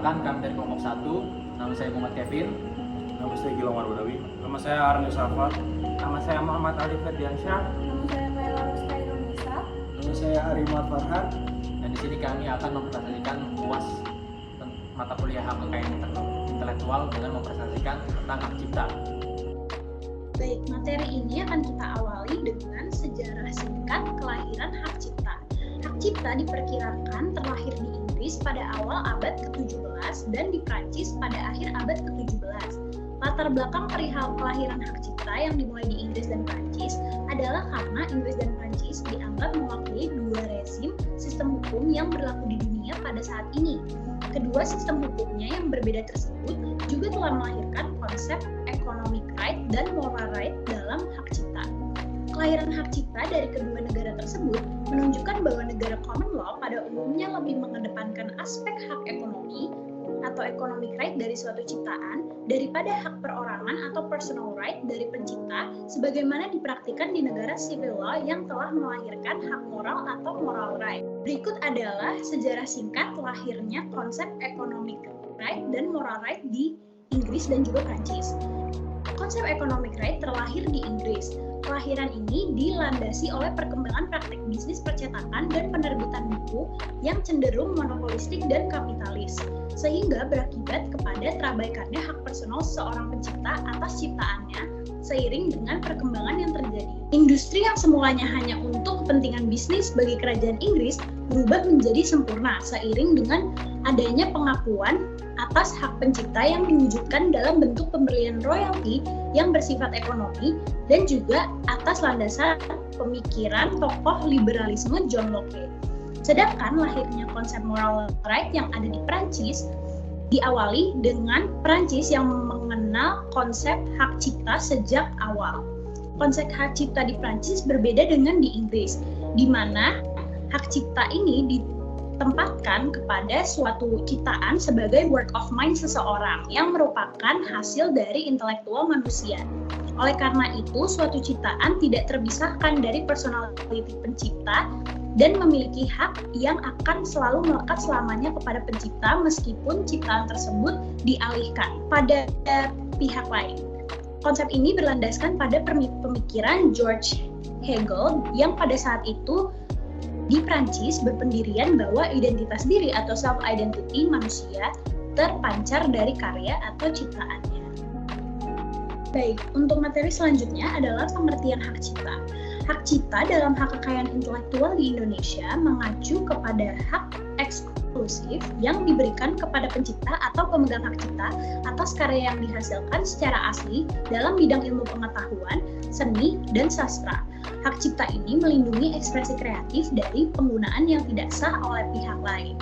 Perkenalkan, kami dari kelompok 1. Nama saya Muhammad Kevin. Nama saya Gilang Marwadawi. Nama saya Arne Safar. Nama saya Muhammad Ali Ferdiansyah. Nama saya Kaila Ruskairun Nisa. Nama saya Arimat Farhan. Dan di sini kami akan mempresentasikan UAS mata kuliah hak kekayaan intelektual dengan mempresentasikan tentang hak cipta. Baik, materi ini akan kita awali dengan sejarah singkat kelahiran hak cipta. Hak cipta diperkirakan terlahir di Inggris pada awal abad ke-17 dan di Prancis pada akhir abad ke-17. Latar belakang perihal kelahiran hak cipta yang dimulai di Inggris dan Prancis adalah karena Inggris dan Prancis dianggap mewakili dua rezim sistem hukum yang berlaku di dunia pada saat ini. Kedua sistem hukumnya yang berbeda tersebut juga telah melahirkan konsep economic right dan moral right dalam hak cipta. Kelahiran hak cipta dari kedua negara tersebut menunjukkan bahwa negara common law pada umumnya lebih mengedepankan aspek hak ekonomi atau economic right dari suatu ciptaan daripada hak perorangan atau personal right dari pencipta sebagaimana dipraktikkan di negara civil law yang telah melahirkan hak moral atau moral right. Berikut adalah sejarah singkat lahirnya konsep economic right dan moral right di Inggris dan juga Prancis. Konsep economic right terlahir di Inggris. Kelahiran ini dilandasi oleh perkembangan praktek bisnis percetakan dan penerbitan buku yang cenderung monopolistik dan kapitalis, sehingga berakibat kepada terabaikannya hak personal seorang pencipta atas ciptaannya seiring dengan perkembangan yang terjadi. Industri yang semulanya hanya untuk kepentingan bisnis bagi kerajaan Inggris berubah menjadi sempurna seiring dengan adanya pengakuan atas hak pencipta yang diwujudkan dalam bentuk pemberian royalti yang bersifat ekonomi dan juga atas landasan pemikiran tokoh liberalisme John Locke. Sedangkan lahirnya konsep moral right yang ada di Prancis diawali dengan Prancis yang mengenal konsep hak cipta sejak awal. Konsep hak cipta di Prancis berbeda dengan di Inggris, di mana hak cipta ini ditempatkan kepada suatu ciptaan sebagai work of mind seseorang yang merupakan hasil dari intelektual manusia. Oleh karena itu, suatu ciptaan tidak terpisahkan dari personality pencipta dan memiliki hak yang akan selalu melekat selamanya kepada pencipta meskipun ciptaan tersebut dialihkan pada pihak lain. Konsep ini berlandaskan pada pemikiran George Hegel yang pada saat itu di Prancis berpendirian bahwa identitas diri atau self-identity manusia terpancar dari karya atau ciptaannya. Baik, untuk materi selanjutnya adalah pengertian hak cipta. Hak cipta dalam hak kekayaan intelektual di Indonesia mengacu kepada hak eksklusif yang diberikan kepada pencipta atau pemegang hak cipta atas karya yang dihasilkan secara asli dalam bidang ilmu pengetahuan, seni, dan sastra. Hak cipta ini melindungi ekspresi kreatif dari penggunaan yang tidak sah oleh pihak lain.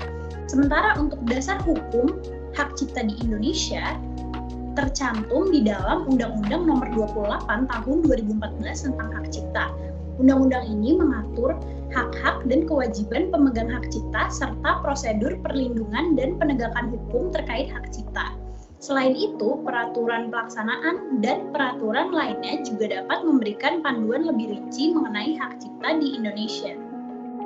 Sementara untuk dasar hukum hak cipta di Indonesia tercantum di dalam Undang-Undang Nomor 28 Tahun 2014 tentang hak cipta. Undang-undang ini mengatur hak-hak dan kewajiban pemegang hak cipta serta prosedur perlindungan dan penegakan hukum terkait hak cipta. Selain itu, peraturan pelaksanaan dan peraturan lainnya juga dapat memberikan panduan lebih rinci mengenai hak cipta di Indonesia.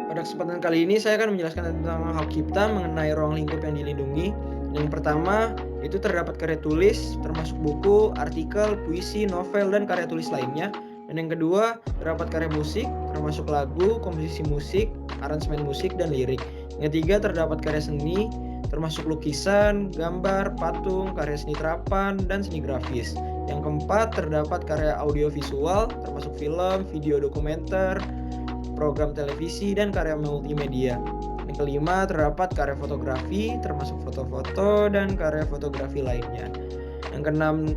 Pada kesempatan kali ini saya akan menjelaskan tentang hak cipta mengenai ruang lingkup yang dilindungi. Yang pertama, itu terdapat karya tulis, termasuk buku, artikel, puisi, novel, dan karya tulis lainnya. Dan yang kedua, terdapat karya musik, termasuk lagu, komposisi musik, aransemen musik, dan lirik. Yang ketiga, terdapat karya seni, termasuk lukisan, gambar, patung, karya seni terapan, dan seni grafis. Yang keempat, terdapat karya audiovisual, termasuk film, video dokumenter, program televisi, dan karya multimedia. Yang kelima, terdapat karya fotografi, termasuk foto-foto, dan karya fotografi lainnya. Yang keenam,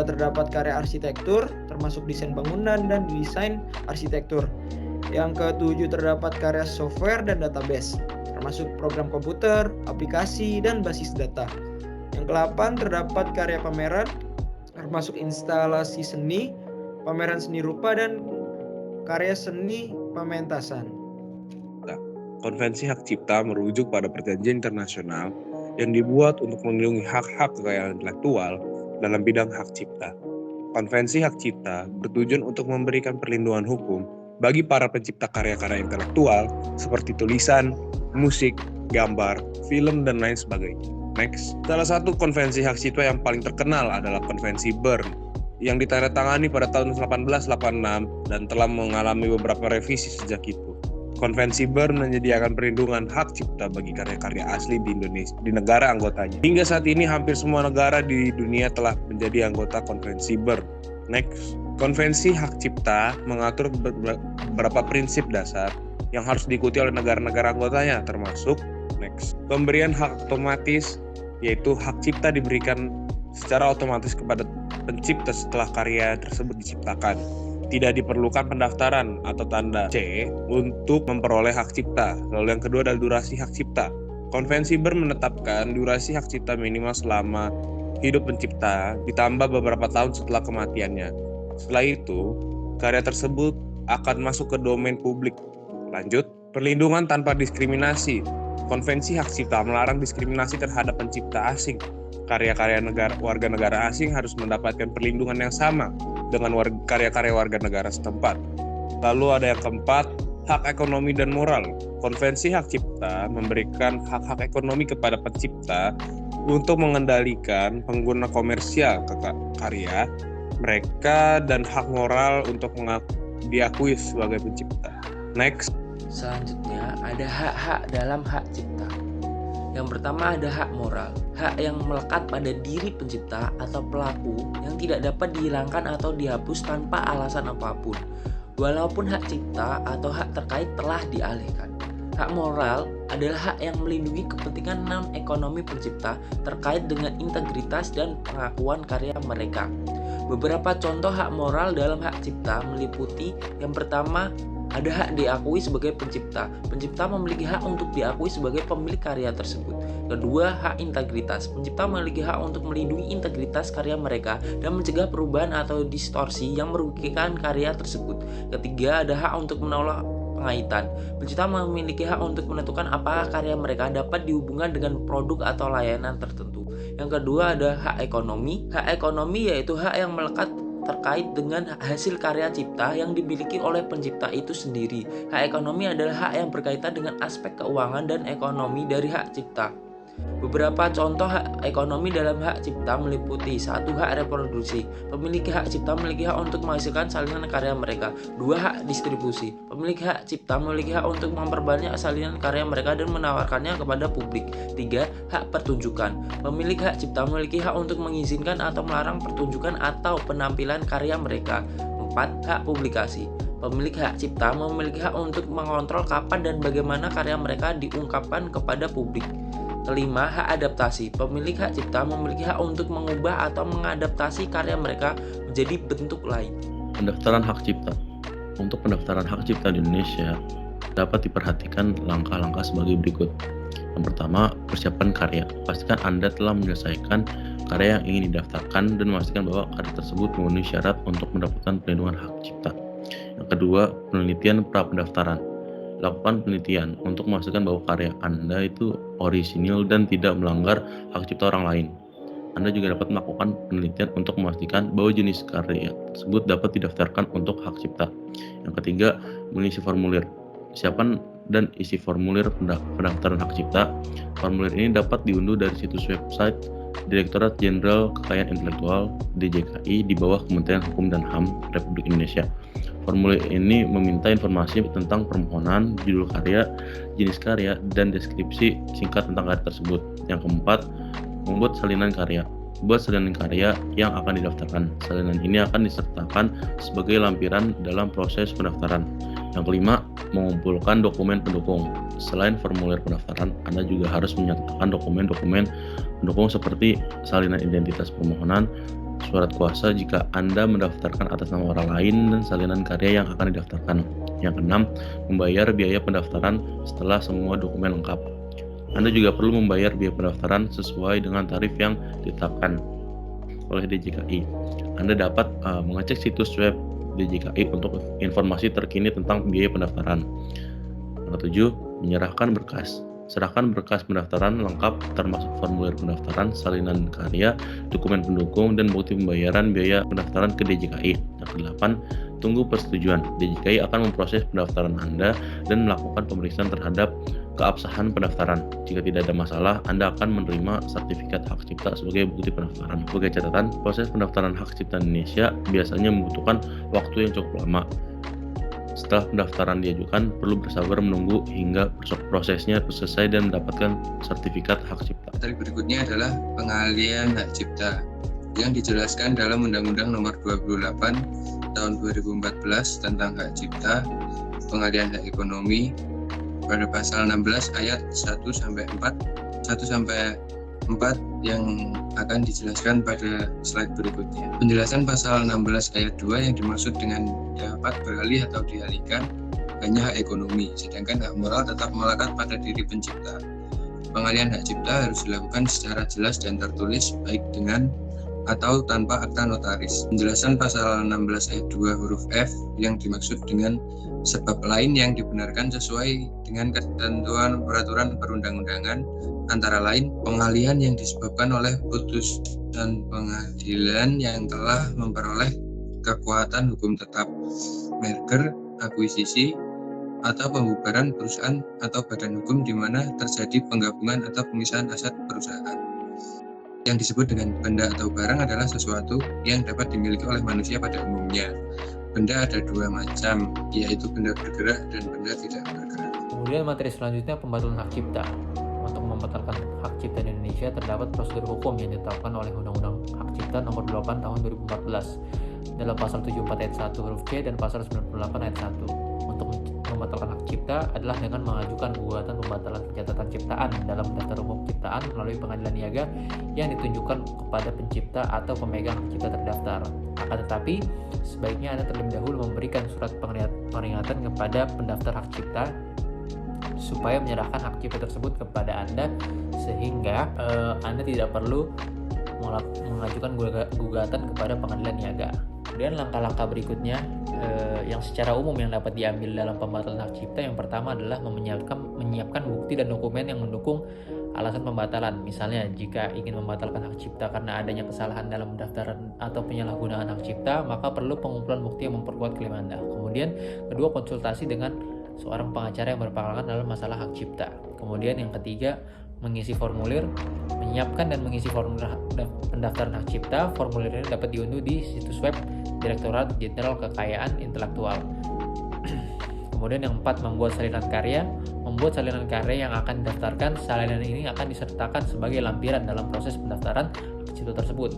terdapat karya arsitektur, termasuk desain bangunan dan desain arsitektur. Yang ketujuh, terdapat karya software dan database, termasuk program komputer, aplikasi, dan basis data. Yang kedelapan, terdapat karya pameran, termasuk instalasi seni, pameran seni rupa, dan karya seni pementasan. Konvensi hak cipta merujuk pada perjanjian internasional yang dibuat untuk melindungi hak-hak kekayaan intelektual dalam bidang hak cipta. Konvensi hak cipta bertujuan untuk memberikan perlindungan hukum bagi para pencipta karya-karya intelektual seperti tulisan, musik, gambar, film, dan lain sebagainya. Next, salah satu konvensi hak cipta yang paling terkenal adalah Konvensi Bern yang ditandatangani pada tahun 1886 dan telah mengalami beberapa revisi sejak itu. Konvensi Bern menyediakan perlindungan hak cipta bagi karya-karya asli di Indonesia, di negara anggotanya. Hingga saat ini hampir semua negara di dunia telah menjadi anggota Konvensi Bern. Next, Konvensi hak cipta mengatur beberapa prinsip dasar yang harus diikuti oleh negara-negara anggotanya, termasuk next, pemberian hak otomatis, yaitu hak cipta diberikan secara otomatis kepada pencipta setelah karya tersebut diciptakan. Tidak diperlukan pendaftaran atau tanda C untuk memperoleh hak cipta. Lalu yang kedua adalah durasi hak cipta. Konvensi Bern menetapkan durasi hak cipta minimal selama hidup pencipta ditambah beberapa tahun setelah kematiannya. Setelah itu, karya tersebut akan masuk ke domain publik. Lanjut, perlindungan tanpa diskriminasi. Konvensi hak cipta melarang diskriminasi terhadap pencipta asing. Karya-karya warga negara asing harus mendapatkan perlindungan yang sama dengan karya-karya warga negara setempat. Lalu ada yang keempat, hak ekonomi dan moral. Konvensi hak cipta memberikan hak-hak ekonomi kepada pencipta untuk mengendalikan pengguna komersial karya mereka dan hak moral untuk diakui sebagai pencipta. Next. Selanjutnya ada hak-hak dalam hak cipta. Yang pertama ada hak moral, hak yang melekat pada diri pencipta atau pelaku yang tidak dapat dihilangkan atau dihapus tanpa alasan apapun, walaupun hak cipta atau hak terkait telah dialihkan. Hak moral adalah hak yang melindungi kepentingan non-ekonomi pencipta terkait dengan integritas dan pengakuan karya mereka. Beberapa contoh hak moral dalam hak cipta meliputi yang pertama, ada hak diakui sebagai pencipta. Pencipta memiliki hak untuk diakui sebagai pemilik karya tersebut. Kedua, hak integritas. Pencipta memiliki hak untuk melindungi integritas karya mereka dan mencegah perubahan atau distorsi yang merugikan karya tersebut. Ketiga, ada hak untuk menolak pengaitan. Pencipta memiliki hak untuk menentukan apakah karya mereka dapat dihubungkan dengan produk atau layanan tertentu. Yang kedua, ada hak ekonomi. Hak ekonomi yaitu hak yang melekat terkait dengan hasil karya cipta yang dimiliki oleh pencipta itu sendiri. Hak ekonomi adalah hak yang berkaitan dengan aspek keuangan dan ekonomi dari hak cipta. Beberapa contoh hak ekonomi dalam hak cipta meliputi 1. Hak reproduksi. Pemilik hak cipta memiliki hak untuk menghasilkan salinan karya mereka. 2. Hak distribusi. Pemilik hak cipta memiliki hak untuk memperbanyak salinan karya mereka dan menawarkannya kepada publik. 3. Hak pertunjukan. Pemilik hak cipta memiliki hak untuk mengizinkan atau melarang pertunjukan atau penampilan karya mereka. 4. Hak publikasi. Pemilik hak cipta memiliki hak untuk mengontrol kapan dan bagaimana karya mereka diungkapkan kepada publik. Kelima, hak adaptasi. Pemilik hak cipta memiliki hak untuk mengubah atau mengadaptasi karya mereka menjadi bentuk lain. Pendaftaran hak cipta. Untuk pendaftaran hak cipta di Indonesia dapat diperhatikan langkah-langkah sebagai berikut. Yang pertama, persiapan karya. Pastikan Anda telah menyelesaikan karya yang ingin didaftarkan dan memastikan bahwa karya tersebut memenuhi syarat untuk mendapatkan perlindungan hak cipta. Yang kedua, penelitian pra-pendaftaran. Lakukan penelitian untuk memastikan bahwa karya Anda itu orisinil dan tidak melanggar hak cipta orang lain. Anda juga dapat melakukan penelitian untuk memastikan bahwa jenis karya tersebut dapat didaftarkan untuk hak cipta. Yang ketiga, mengisi formulir. Siapkan dan isi formulir pendaftaran hak cipta. Formulir ini dapat diunduh dari situs website Direktorat Jenderal Kekayaan Intelektual DJKI di bawah Kementerian Hukum dan HAM Republik Indonesia. Formulir ini meminta informasi tentang permohonan, judul karya, jenis karya, dan deskripsi singkat tentang karya tersebut. Yang keempat, membuat salinan karya. Buat salinan karya yang akan didaftarkan. Salinan ini akan disertakan sebagai lampiran dalam proses pendaftaran. Yang kelima, mengumpulkan dokumen pendukung. Selain formulir pendaftaran, Anda juga harus menyertakan dokumen-dokumen pendukung seperti salinan identitas permohonan, surat kuasa jika Anda mendaftarkan atas nama orang lain, dan salinan karya yang akan didaftarkan. Yang keenam, membayar biaya pendaftaran setelah semua dokumen lengkap. Anda juga perlu membayar biaya pendaftaran sesuai dengan tarif yang ditetapkan oleh DJKI. Anda dapat mengecek situs web DJKI untuk informasi terkini tentang biaya pendaftaran. Yang ketujuh, menyerahkan berkas. Serahkan berkas pendaftaran lengkap termasuk formulir pendaftaran, salinan karya, dokumen pendukung, dan bukti pembayaran biaya pendaftaran ke DJKI. Yang kedelapan, tunggu persetujuan. DJKI akan memproses pendaftaran Anda dan melakukan pemeriksaan terhadap keabsahan pendaftaran. Jika tidak ada masalah, Anda akan menerima sertifikat hak cipta sebagai bukti pendaftaran. Sebagai catatan, proses pendaftaran hak cipta Indonesia biasanya membutuhkan waktu yang cukup lama. Setelah pendaftaran diajukan, perlu bersabar menunggu hingga prosesnya selesai dan mendapatkan sertifikat hak cipta. Materi berikutnya adalah pengalihan hak cipta yang dijelaskan dalam Undang-Undang Nomor 28 Tahun 2014 tentang hak cipta, pengalihan hak ekonomi pada pasal 16 ayat 1 sampai 4 yang akan dijelaskan pada slide berikutnya. Penjelasan pasal 16 ayat 2 yang dimaksud dengan dapat beralih atau dialihkan hanya hak ekonomi, sedangkan hak moral tetap melekat pada diri pencipta. Pengalihan hak cipta harus dilakukan secara jelas dan tertulis, baik dengan atau tanpa akta notaris. Penjelasan pasal 16 ayat 2 huruf F yang dimaksud dengan sebab lain yang dibenarkan sesuai dengan ketentuan peraturan perundang-undangan, antara lain pengalihan yang disebabkan oleh putusan pengadilan yang telah memperoleh kekuatan hukum tetap, merger, akuisisi, atau pembubaran perusahaan atau badan hukum di mana terjadi penggabungan atau pemisahan aset perusahaan. Yang disebut dengan benda atau barang adalah sesuatu yang dapat dimiliki oleh manusia pada umumnya. Benda ada dua macam, yaitu benda bergerak dan benda tidak bergerak. Kemudian materi selanjutnya pembatalan hak cipta. Untuk membatalkan hak cipta di Indonesia terdapat prosedur hukum yang ditetapkan oleh Undang-Undang Hak Cipta Nomor 8 Tahun 2014 dalam pasal 74 ayat 1 huruf C dan pasal 98 ayat 1. Untuk membatalkan hak cipta adalah dengan mengajukan gugatan pembatalan pencatatan ciptaan dalam daftar umum ciptaan melalui pengadilan niaga yang ditunjukkan kepada pencipta atau pemegang hak cipta terdaftar. Akan tetapi, sebaiknya Anda terlebih dahulu memberikan surat peringatan kepada pendaftar hak cipta supaya menyerahkan hak cipta tersebut kepada Anda, sehingga Anda tidak perlu mengajukan gugatan kepada pengadilan niaga. Kemudian langkah-langkah berikutnya yang secara umum yang dapat diambil dalam pembatalan hak cipta, yang pertama adalah menyiapkan bukti dan dokumen yang mendukung alasan pembatalan. Misalnya, jika ingin membatalkan hak cipta karena adanya kesalahan dalam pendaftaran atau penyalahgunaan hak cipta, maka perlu pengumpulan bukti yang memperkuat klaim Anda. Kemudian, kedua, konsultasi dengan seorang pengacara yang berpengalaman dalam masalah hak cipta. Kemudian yang ketiga, mengisi formulir, menyiapkan dan mengisi formulir pendaftaran hak cipta. Formulir ini dapat diunduh di situs web Direktorat Jenderal Kekayaan Intelektual. Kemudian yang keempat, membuat salinan karya. Membuat salinan karya yang akan didaftarkan. Salinan ini akan disertakan sebagai lampiran dalam proses pendaftaran hak cipta tersebut.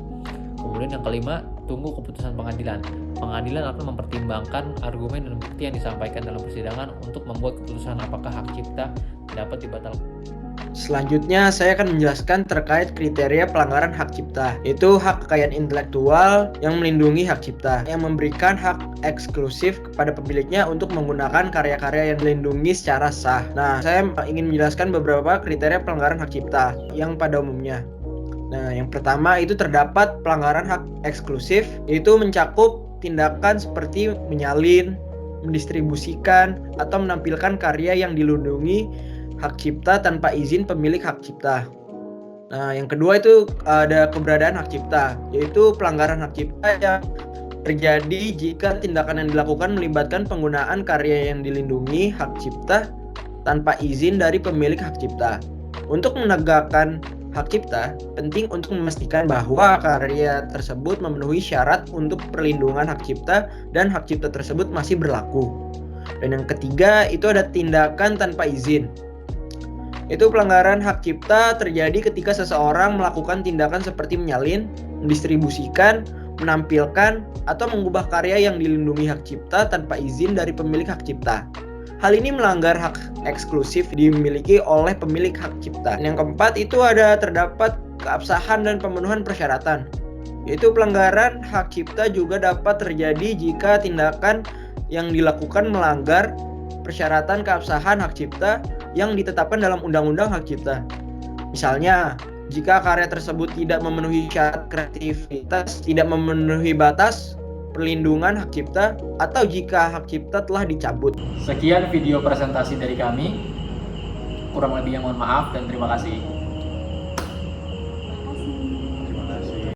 Kemudian yang kelima, tunggu keputusan pengadilan. Pengadilan akan mempertimbangkan argumen dan bukti yang disampaikan dalam persidangan untuk membuat keputusan apakah hak cipta dapat dibatalkan. Selanjutnya, saya akan menjelaskan terkait kriteria pelanggaran hak cipta, yaitu hak kekayaan intelektual yang melindungi hak cipta, yang memberikan hak eksklusif kepada pemiliknya untuk menggunakan karya-karya yang dilindungi secara sah. Nah, saya ingin menjelaskan beberapa kriteria pelanggaran hak cipta yang pada umumnya. Nah, yang pertama itu terdapat pelanggaran hak eksklusif, yaitu mencakup tindakan seperti menyalin, mendistribusikan, atau menampilkan karya yang dilindungi hak cipta tanpa izin pemilik hak cipta. Nah, yang kedua itu ada keberadaan hak cipta, yaitu pelanggaran hak cipta yang terjadi jika tindakan yang dilakukan melibatkan penggunaan karya yang dilindungi hak cipta tanpa izin dari pemilik hak cipta. Untuk menegakkan hak cipta, penting untuk memastikan bahwa karya tersebut memenuhi syarat untuk perlindungan hak cipta dan hak cipta tersebut masih berlaku. Dan yang ketiga itu ada tindakan tanpa izin. Itu pelanggaran hak cipta terjadi ketika seseorang melakukan tindakan seperti menyalin, mendistribusikan, menampilkan, atau mengubah karya yang dilindungi hak cipta tanpa izin dari pemilik hak cipta. Hal ini melanggar hak eksklusif dimiliki oleh pemilik hak cipta. Yang keempat itu ada terdapat keabsahan dan pemenuhan persyaratan. Yaitu pelanggaran hak cipta juga dapat terjadi jika tindakan yang dilakukan melanggar persyaratan keabsahan hak cipta yang ditetapkan dalam Undang-Undang Hak Cipta. Misalnya, jika karya tersebut tidak memenuhi syarat kreativitas, tidak memenuhi batas perlindungan hak cipta, atau jika hak cipta telah dicabut. Sekian video presentasi dari kami. Kurang lebihnya mohon maaf dan terima kasih.